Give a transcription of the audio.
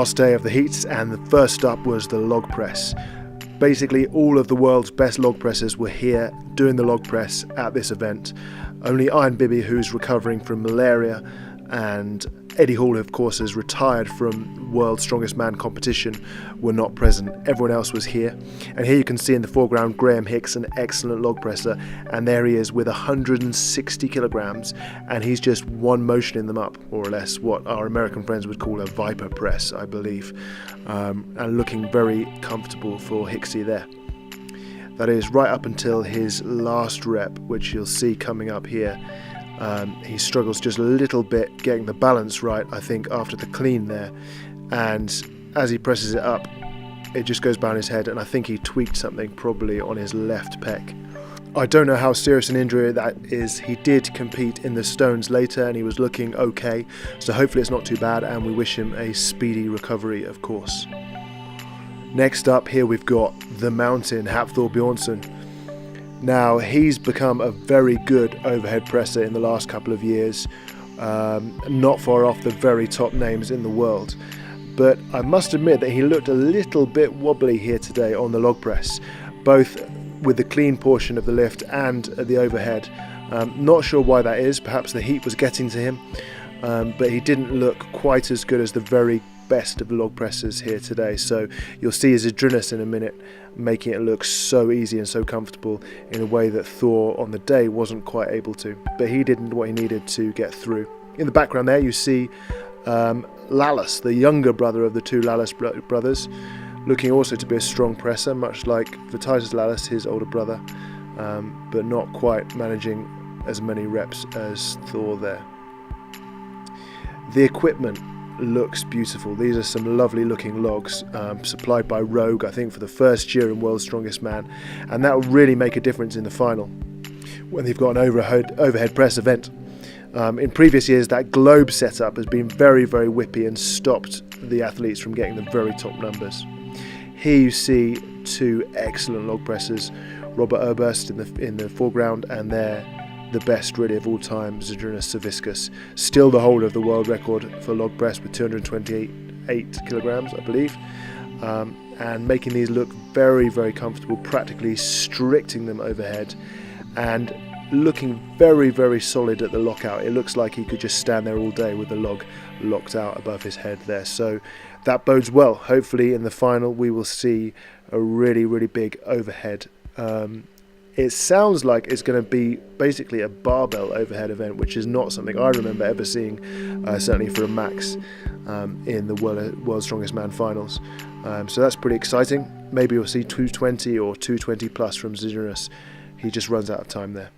last day of the heats, and the first up was the log press. Basically all of the world's best log pressers were here doing the log press at this event. Only Iron Bibi, who's recovering from malaria, and Eddie Hall, who of course has retired from World's Strongest Man competition, were not present. Everyone else was here. And here you can see in the foreground Graham Hicks, an excellent log presser, and there he is with 160 kilograms, and he's just one motioning them up, more or less what our American friends would call a viper press, I believe, and looking very comfortable for Hicksy there. That is right up until his last rep, which you'll see coming up here. He struggles just a little bit getting the balance right, I think, after the clean there, and as he presses it up it just goes behind his head, and I think he tweaked something probably on his left pec. I don't know how serious an injury that is. He did compete in the stones later and he was looking okay, so hopefully it's not too bad, and we wish him a speedy recovery, of course. Next up here we've got the Mountain, Hafthor Bjornsson. Now he's become a very good overhead presser in the last couple of years, not far off the very top names in the world, but I must admit that he looked a little bit wobbly here today on the log press, both with the clean portion of the lift and the overhead. Not sure why that is, perhaps the heat was getting to him, but he didn't look quite as good as the very best of the log pressers here today. So you'll see his Zydrunas in a minute, making it look so easy and so comfortable in a way that Thor on the day wasn't quite able to, but he did what he needed to get through. In the background there you see Lallis, the younger brother of the two Lallis brothers, looking also to be a strong presser, much like Vitalijs Lallis, his older brother, but not quite managing as many reps as Thor there. The equipment looks beautiful. These are some lovely looking logs, supplied by Rogue, I think for the first year in World's Strongest Man, and that will really make a difference in the final when they've got an overhead press event. In previous years that globe setup has been very whippy and stopped the athletes from getting the very top numbers. Here you see two excellent log pressers, Robert Oberst in the foreground, and there the best really of all time, Zydrunas Savickas, still the holder of the world record for log press with 228 kilograms, I believe, and making these look very comfortable, practically stricting them overhead and looking very solid at the lockout. It looks like he could just stand there all day with the log locked out above his head there, so that bodes well. Hopefully in the final we will see a really big overhead. It sounds like it's going to be basically a barbell overhead event, which is not something I remember ever seeing, certainly for a max, in the World's Strongest Man finals. So that's pretty exciting. Maybe we'll see 220 or 220 plus from Zydrunas. He just runs out of time there.